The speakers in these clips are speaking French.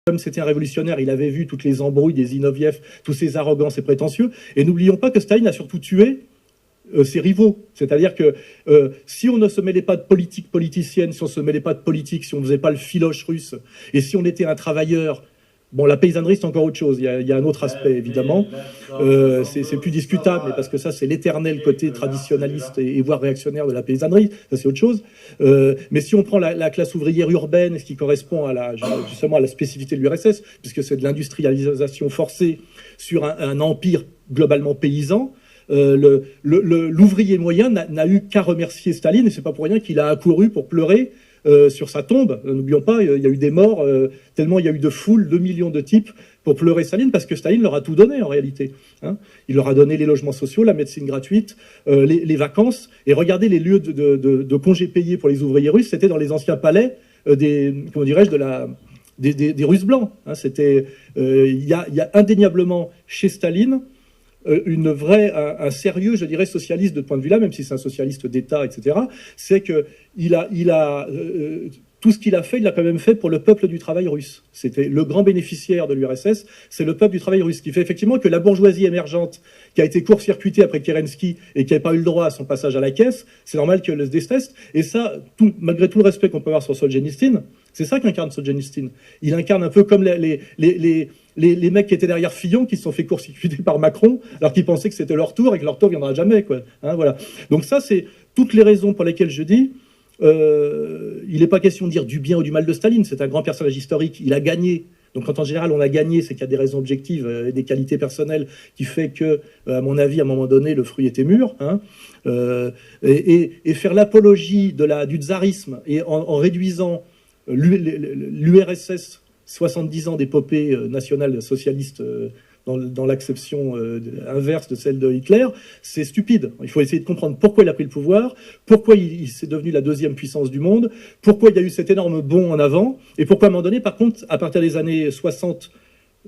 comme c'était un révolutionnaire, il avait vu toutes les embrouilles des Zinoviev, tous ces arrogants et prétentieux. Et n'oublions pas que Staline a surtout tué ses rivaux. C'est-à-dire que si on ne se mêlait pas de politique politicienne, si on ne se mêlait pas de politique, si on ne faisait pas le filoche russe, et si on était un travailleur... Bon, la paysannerie, c'est encore autre chose. Il y a un autre aspect, évidemment. C'est plus discutable, mais parce que ça, c'est l'éternel côté traditionnaliste et voire réactionnaire de la paysannerie. Ça, c'est autre chose. Mais si on prend la classe ouvrière urbaine, ce qui correspond justement à la spécificité de l'URSS, puisque c'est de l'industrialisation forcée sur un empire globalement paysan, l'ouvrier moyen n'a eu qu'à remercier Staline, et c'est pas pour rien qu'il a accouru pour pleurer sur sa tombe. N'oublions pas, il y a eu des morts, tellement il y a eu de foules, 2 millions de types pour pleurer Staline, parce que Staline leur a tout donné en réalité. Hein. Il leur a donné les logements sociaux, la médecine gratuite, les vacances, et regardez les lieux de congés payés pour les ouvriers russes, c'était dans les anciens palais comment dirais-je, des Russes blancs. Hein. Il y a indéniablement chez Staline un sérieux, je dirais, socialiste de ce point de vue-là, même si c'est un socialiste d'État, etc., c'est que tout ce qu'il a fait, il l'a quand même fait pour le peuple du travail russe. C'était le grand bénéficiaire de l'URSS, c'est le peuple du travail russe, qui fait effectivement que la bourgeoisie émergente, qui a été court-circuitée après Kerensky et qui n'avait pas eu le droit à son passage à la caisse, c'est normal qu'elle se déteste. Et ça, malgré tout le respect qu'on peut avoir sur Solzhenitsyn, c'est ça qu'incarne Solzhenitsyn. Il incarne un peu comme les mecs qui étaient derrière Fillon, qui se sont fait court-circuiter par Macron, alors qu'ils pensaient que c'était leur tour et que leur tour viendra jamais, quoi. Hein, voilà. Donc ça, c'est toutes les raisons pour lesquelles je dis, il n'est pas question de dire du bien ou du mal de Staline. C'est un grand personnage historique. Il a gagné. Donc quand en général on a gagné, c'est qu'il y a des raisons objectives et des qualités personnelles qui fait que, à mon avis, à un moment donné, le fruit était mûr. Hein. Et faire l'apologie du tsarisme et en réduisant l'URSS, 70 ans d'épopée nationale socialiste dans l'acception inverse de celle de Hitler, c'est stupide. Il faut essayer de comprendre pourquoi il a pris le pouvoir, pourquoi il s'est devenu la deuxième puissance du monde, pourquoi il y a eu cet énorme bond en avant, et pourquoi à un moment donné, par contre, à partir des années 60,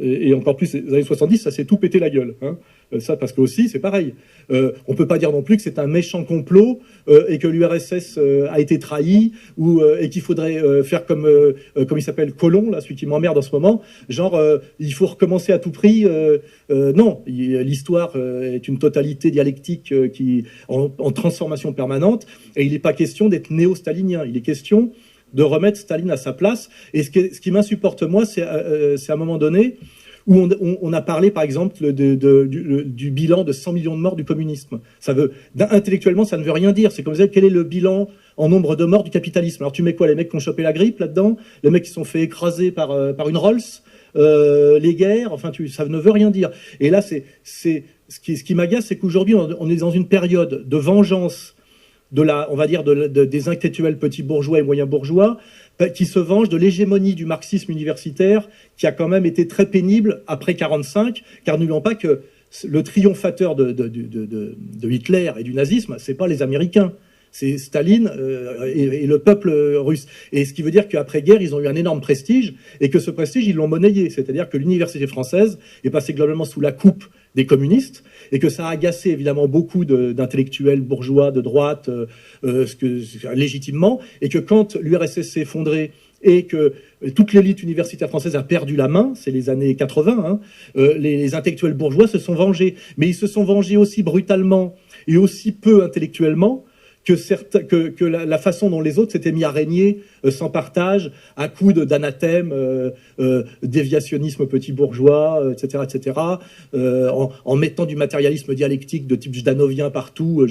et encore plus les années 70, ça s'est tout pété la gueule. Hein. Ça, parce que aussi, c'est pareil. On peut pas dire non plus que c'est un méchant complot et que l'URSS a été trahi et qu'il faudrait faire comme il s'appelle, Colomb, là, celui qui m'emmerde en ce moment. Genre, il faut recommencer à tout prix. Non, l'histoire est une totalité dialectique en transformation permanente, et il n'est pas question d'être néo-stalinien. Il est question de remettre Staline à sa place. Et ce qui m'insupporte, moi, c'est à un moment donné où on a parlé, par exemple, du bilan de 100 millions de morts du communisme. Intellectuellement, ça ne veut rien dire. C'est comme ça, quel est le bilan en nombre de morts du capitalisme? Alors tu mets quoi? Les mecs qui ont chopé la grippe là-dedans? Les mecs qui se sont fait écraser par une Rolls? Les guerres? Enfin, ça ne veut rien dire. Et là, ce qui m'agace, c'est qu'aujourd'hui, on est dans une période de vengeance on va dire, des intellectuels petits bourgeois et moyens bourgeois, qui se vengent de l'hégémonie du marxisme universitaire, qui a quand même été très pénible après 1945, car n'oublions pas que le triomphateur de Hitler et du nazisme, c'est pas les Américains, c'est Staline et le peuple russe. Et ce qui veut dire qu'après-guerre, ils ont eu un énorme prestige, et que ce prestige, ils l'ont monnayé. C'est-à-dire que l'université française est passée globalement sous la coupe des communistes, et que ça a agacé évidemment beaucoup d'intellectuels bourgeois de droite, légitimement, et que quand l'URSS s'est effondrée et que toute l'élite universitaire française a perdu la main, c'est les années 80, hein, les intellectuels bourgeois se sont vengés. Mais ils se sont vengés aussi brutalement et aussi peu intellectuellement que la façon dont les autres s'étaient mis à régner sans partage, à coups d'anathème, déviationnisme petit bourgeois, etc., en mettant du matérialisme dialectique de type jdanovien partout,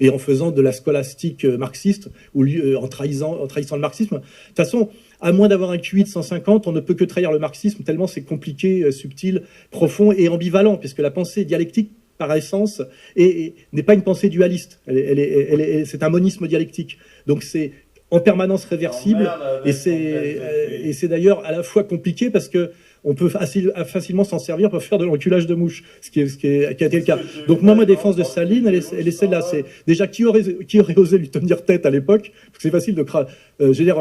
et en faisant de la scolastique marxiste, ou en trahissant le marxisme. De toute façon, à moins d'avoir un QI de 150, on ne peut que trahir le marxisme, tellement c'est compliqué, subtil, profond et ambivalent, puisque la pensée dialectique, par essence, n'est pas une pensée dualiste. C'est un monisme dialectique. Donc c'est en permanence réversible, et c'est d'ailleurs à la fois compliqué parce que on peut facilement s'en servir pour faire de l'enculage de mouche, ce qui a été le cas. Donc moi, ma défense de Staline, elle est celle-là. C'est déjà qui aurait osé lui tenir tête à l'époque, parce que c'est facile de je veux dire,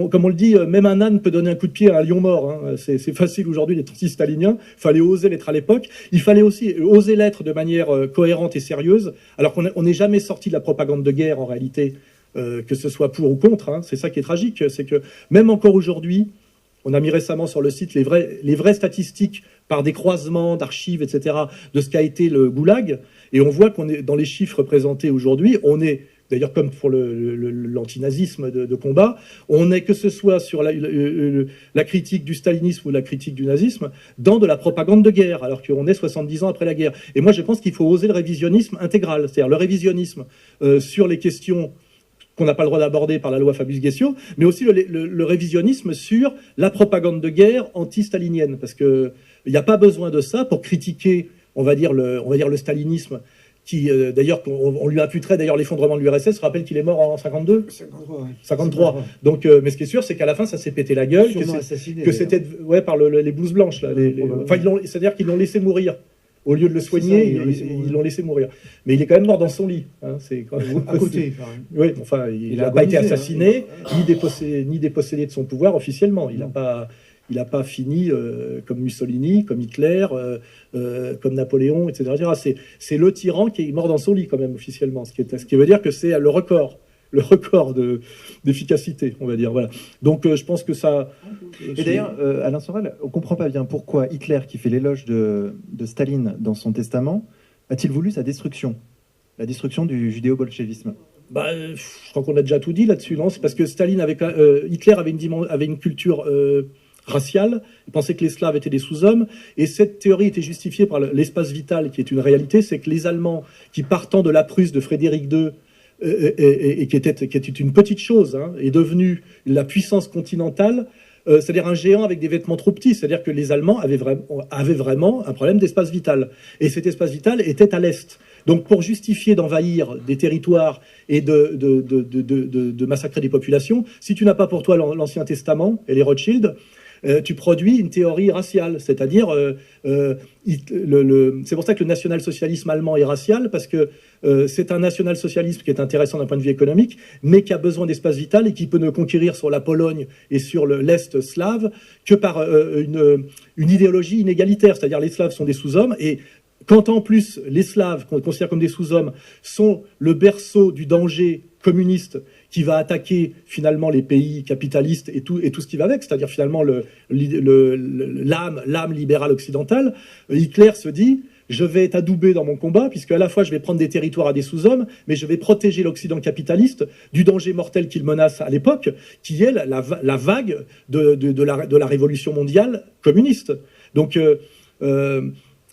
comme on le dit, même un âne peut donner un coup de pied à un lion mort. Hein. C'est facile aujourd'hui d'être anti-stalinien. Il fallait oser l'être à l'époque. Il fallait aussi oser l'être de manière cohérente et sérieuse, alors qu'on n'est jamais sorti de la propagande de guerre en réalité, que ce soit pour ou contre. Hein. C'est ça qui est tragique, c'est que même encore aujourd'hui, On a mis récemment sur le site les vraies statistiques par des croisements d'archives, etc., de ce qu'a été le goulag. Et on voit qu'on est dans les chiffres présentés aujourd'hui, on est, d'ailleurs comme pour l'antinazisme de combat, on est, que ce soit sur la critique du stalinisme ou la critique du nazisme, dans de la propagande de guerre, alors qu'on est 70 ans après la guerre. Et moi, je pense qu'il faut oser le révisionnisme intégral, c'est-à-dire le révisionnisme sur les questions qu'on n'a pas le droit d'aborder par la loi Fabius-Guessio, mais aussi le révisionnisme sur la propagande de guerre anti-stalinienne, parce qu'il n'y a pas besoin de ça pour critiquer, on va dire le stalinisme, qui, d'ailleurs, on lui imputerait d'ailleurs l'effondrement de l'URSS. Je rappelle qu'il est mort en 52 53, ouais. 53. Donc, mais ce qui est sûr, c'est qu'à la fin, ça s'est pété la gueule, que c'était par les blouses blanches. Là, enfin, c'est-à-dire qu'ils l'ont laissé mourir. Au lieu de le soigner, ils l'ont laissé mourir. Mais il est quand même mort dans son lit. Hein, c'est quand même... À côté. Oui, enfin, il n'a pas été assassiné, ni dépossédé de son pouvoir officiellement. Il n'a pas fini comme Mussolini, comme Hitler, comme Napoléon, etc. C'est le tyran qui est mort dans son lit quand même officiellement, ce qui veut dire que c'est le record d'efficacité, on va dire. Voilà. Donc je pense que ça... Et d'ailleurs, Alain Soral, on ne comprend pas bien pourquoi Hitler, qui fait l'éloge de Staline dans son testament, a-t-il voulu sa destruction, la destruction du judéo-bolchevisme? Je crois qu'on a déjà tout dit là-dessus, non? C'est parce que Hitler avait une culture raciale, il pensait que les Slaves étaient des sous-hommes, et cette théorie était justifiée par l'espace vital, qui est une réalité, c'est que les Allemands, qui partant de la Prusse de Frédéric II, et qui était une petite chose, hein, est devenue la puissance continentale, c'est-à-dire un géant avec des vêtements trop petits, c'est-à-dire que les Allemands avaient vraiment un problème d'espace vital. Et cet espace vital était à l'Est. Donc pour justifier d'envahir des territoires et de massacrer des populations, si tu n'as pas pour toi l'Ancien Testament et les Rothschild, tu produis une théorie raciale, c'est-à-dire c'est pour ça que le national-socialisme allemand est racial, parce que c'est un national-socialisme qui est intéressant d'un point de vue économique, mais qui a besoin d'espace vital et qui peut ne conquérir sur la Pologne et sur l'Est slave que par une idéologie inégalitaire, c'est-à-dire les Slaves sont des sous-hommes, et quand en plus les Slaves, qu'on considère comme des sous-hommes, sont le berceau du danger communiste qui va attaquer finalement les pays capitalistes et tout ce qui va avec, c'est-à-dire finalement l'âme libérale occidentale, Hitler se dit « je vais être adoubé dans mon combat, puisque à la fois je vais prendre des territoires à des sous-hommes, mais je vais protéger l'Occident capitaliste du danger mortel qu'il menace à l'époque, qui est la vague de la révolution mondiale communiste ». Donc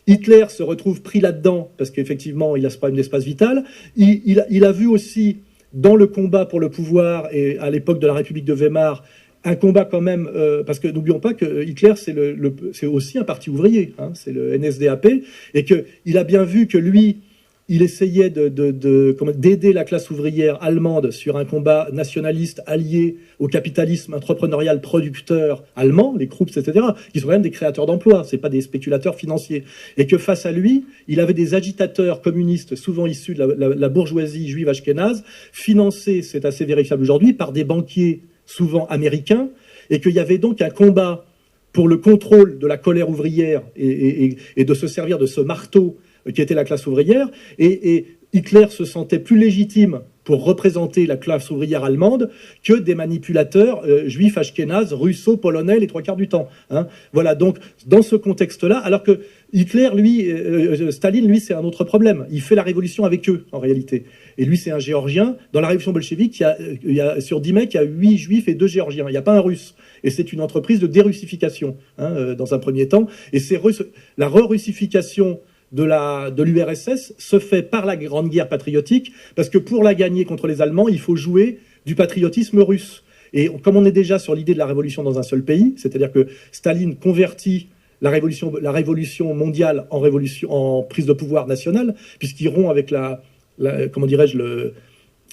Hitler se retrouve pris là-dedans, parce qu'effectivement il a ce problème d'espace vital. Il a vu aussi dans le combat pour le pouvoir, et à l'époque de la République de Weimar, un combat quand même, parce que n'oublions pas que Hitler, c'est aussi un parti ouvrier, hein, c'est le NSDAP, et qu'il a bien vu que lui, il essayait d'aider la classe ouvrière allemande sur un combat nationaliste allié au capitalisme entrepreneurial producteur allemand, les Krupps, etc., qui sont quand même des créateurs d'emplois, c'est pas des spéculateurs financiers. Et que face à lui, il avait des agitateurs communistes, souvent issus de la bourgeoisie juive ashkénaze, financés, c'est assez vérifiable aujourd'hui, par des banquiers souvent américains, et qu'il y avait donc un combat pour le contrôle de la colère ouvrière et de se servir de ce marteau qui était la classe ouvrière, et Hitler se sentait plus légitime pour représenter la classe ouvrière allemande que des manipulateurs juifs ashkénazes, russo-polonais les trois quarts du temps. Hein. Voilà, donc dans ce contexte-là, alors que Hitler, Staline, lui, c'est un autre problème. Il fait la révolution avec eux, en réalité. Et lui, c'est un Géorgien. Dans la révolution bolchevique, sur 10 mecs, il y a 8 juifs et 2 Géorgiens. Il n'y a pas un Russe. Et c'est une entreprise de dérussification, hein, dans un premier temps. Et c'est la re-russification de l'URSS se fait par la Grande Guerre patriotique, parce que pour la gagner contre les Allemands, il faut jouer du patriotisme russe. Et comme on est déjà sur l'idée de la révolution dans un seul pays, c'est-à-dire que Staline convertit la révolution mondiale en prise de pouvoir nationale, puisqu'il rompt avec comment dirais-je,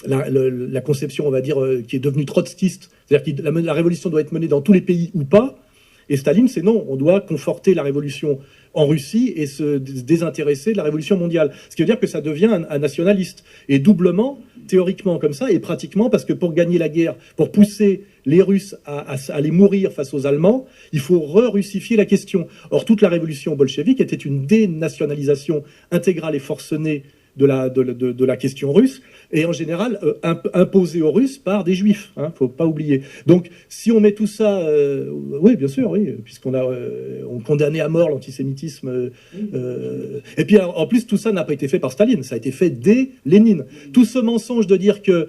la conception, on va dire, qui est devenue trotskiste, c'est-à-dire que la révolution doit être menée dans tous les pays ou pas. Et Staline, c'est non, on doit conforter la révolution en Russie et se désintéresser de la révolution mondiale. Ce qui veut dire que ça devient un nationaliste. Et doublement, théoriquement comme ça, et pratiquement, parce que pour gagner la guerre, pour pousser les Russes à aller mourir face aux Allemands, il faut re-russifier la question. Or, toute la révolution bolchevique était une dénationalisation intégrale et forcenée de la question russe, et en général imposée aux Russes par des Juifs. Faut pas oublier. Donc, si on met tout ça, oui, bien sûr, oui, puisqu'on a on condamnait à mort l'antisémitisme. Et puis, en plus, tout ça n'a pas été fait par Staline, ça a été fait dès Lénine. Tout ce mensonge de dire que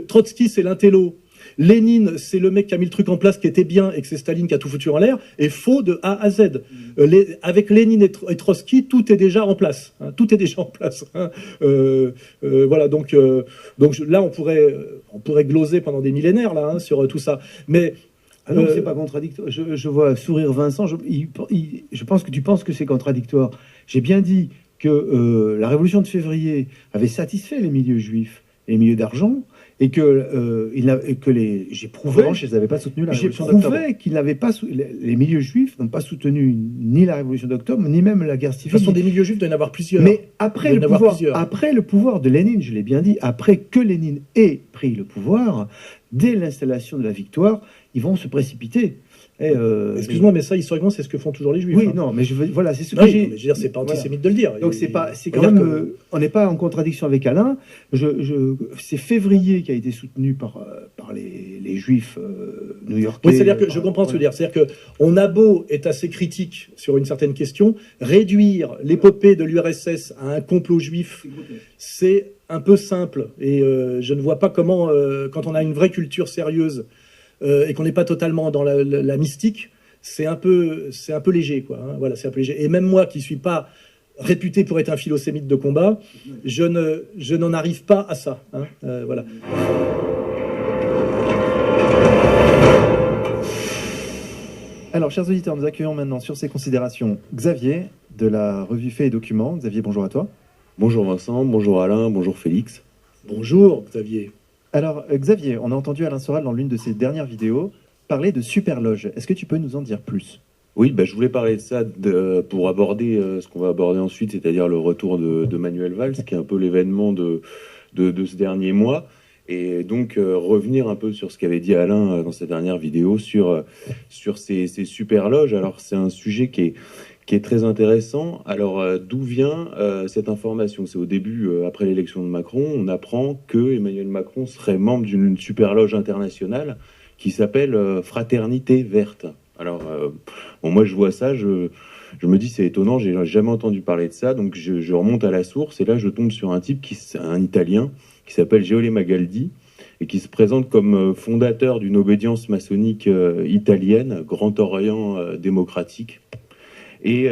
Trotsky, c'est l'intello, Lénine, c'est le mec qui a mis le truc en place qui était bien et que c'est Staline qui a tout foutu en l'air, est faux de A à Z. Avec Lénine et Trotsky, tout est déjà en place. Tout est déjà en place. Voilà, donc là, on pourrait gloser pendant des millénaires là, sur tout ça. Mais ah non, c'est pas contradictoire. Je vois sourire Vincent. Je pense que tu penses que c'est contradictoire. J'ai bien dit que la révolution de février avait satisfait les milieux juifs et les milieux d'argent, et que j'ai prouvé ils n'avaient pas soutenu la j'ai révolution d'octobre. prouvé qu'ils n'avaient pas les milieux juifs n'ont pas soutenu ni la révolution d'octobre ni même la guerre de civile. toute façon, des milieux juifs, il doit y en avoir plusieurs. Mais après le pouvoir de Lénine, je l'ai bien dit, après que Lénine ait pris le pouvoir, dès l'installation de la victoire, ils vont se précipiter. Excuse-moi, mais ça, historiquement, c'est ce que font toujours les Juifs. Oui, non, mais voilà, c'est ce que non, j'ai. mais je veux dire, c'est pas antisémite de le dire. Donc c'est quand même, on n'est pas en contradiction avec Alain. C'est février qui a été soutenu par les Juifs new-yorkais. Oui, c'est-à-dire que je comprends ce que tu veux dire. C'est-à-dire que on a beau être assez critique sur une certaine question, réduire l'épopée de l'URSS à un complot juif, c'est un peu simple. Et je ne vois pas comment, quand on a une vraie culture sérieuse et qu'on n'est pas totalement dans la mystique, c'est un peu léger, quoi. Voilà, c'est un peu léger. Et même moi, qui suis pas réputé pour être un philosémite de combat, je n'en arrive pas à ça. Voilà. Alors, chers auditeurs, nous accueillons maintenant sur ces considérations Xavier de la revue Faits et Documents. Xavier, bonjour à toi. Bonjour Vincent, bonjour Alain, bonjour Félix. Bonjour Xavier. Alors, Xavier, on a entendu Alain Soral dans l'une de ses dernières vidéos parler de superloge. Est-ce que tu peux nous en dire plus ? Oui, je voulais parler de ça pour aborder ce qu'on va aborder ensuite, c'est-à-dire le retour de Manuel Valls, qui est un peu l'événement de ce dernier mois, et donc revenir un peu sur ce qu'avait dit Alain dans sa dernière vidéo sur ces superloges. Alors, c'est un sujet qui est très intéressant. Alors, d'où vient cette information ? C'est au début, après l'élection de Macron, on apprend que Emmanuel Macron serait membre d'une superloge internationale qui s'appelle Fraternité Verte. Alors, moi, je vois ça, je me dis, c'est étonnant, j'ai jamais entendu parler de ça, donc je remonte à la source, et là, je tombe sur un type, un Italien, qui s'appelle Geole Magaldi, et qui se présente comme fondateur d'une obédience maçonnique italienne, Grand Orient démocratique, et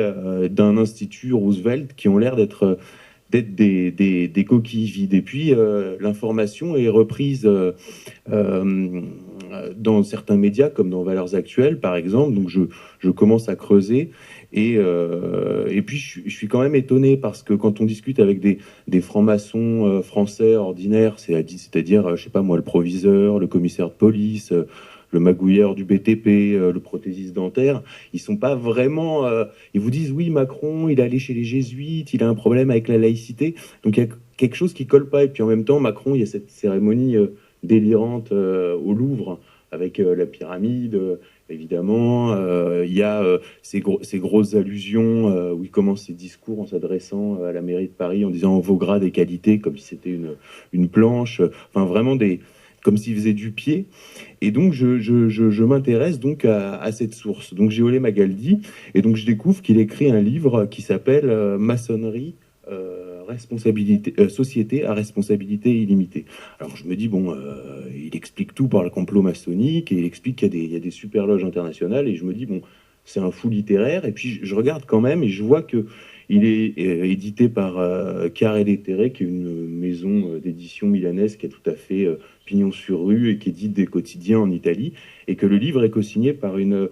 d'un institut Roosevelt qui ont l'air d'être des coquilles vides. Et puis, l'information est reprise dans certains médias, comme dans Valeurs Actuelles, par exemple. Donc, je commence à creuser. Et puis, je suis quand même étonné parce que quand on discute avec des francs-maçons français ordinaires, c'est-à-dire, je sais pas moi, le proviseur, le commissaire de police, le magouilleur du BTP, le prothésiste dentaire, ils sont pas vraiment... ils vous disent, oui, Macron, il est allé chez les jésuites, il a un problème avec la laïcité. Donc, il y a quelque chose qui colle pas. Et puis, en même temps, Macron, il y a cette cérémonie délirante au Louvre, avec la pyramide, évidemment. Il y a ces grosses allusions où il commence ses discours en s'adressant à la mairie de Paris en disant « vos grades et qualités », comme si c'était une planche. Enfin, vraiment comme s'il faisait du pied. Et donc, je m'intéresse donc à cette source. Donc, Geole Magaldi, et donc je découvre qu'il écrit un livre qui s'appelle Maçonnerie, société à responsabilité illimitée. Alors, je me dis, bon, il explique tout par le complot maçonnique, et il explique qu'il y a des super loges internationales, et je me dis, bon, c'est un fou littéraire, et puis je regarde quand même, et je vois que il est édité par Carré Terre, qui est une maison d'édition milanaise qui est tout à fait pignon sur rue et qui édite des quotidiens en Italie, et que le livre est co-signé par une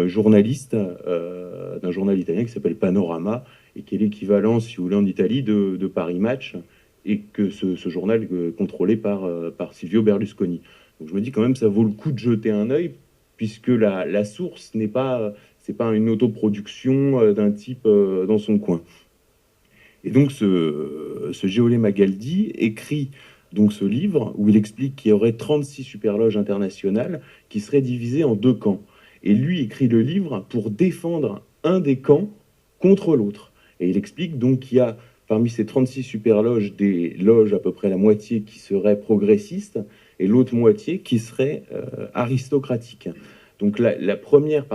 journaliste d'un journal italien qui s'appelle Panorama, et qui est l'équivalent, si vous voulez, en Italie de Paris Match, et que ce journal est contrôlé par Silvio Berlusconi. Donc je me dis quand même, ça vaut le coup de jeter un œil, puisque la source n'est pas... c'est pas une autoproduction d'un type dans son coin. Et donc ce Geole Magaldi écrit donc ce livre où il explique qu'il y aurait 36 superloges internationales qui seraient divisées en deux camps. Et lui écrit le livre pour défendre un des camps contre l'autre. Et il explique donc qu'il y a parmi ces 36 super-loges, des loges à peu près la moitié qui seraient progressistes et l'autre moitié qui serait aristocratique. Donc la première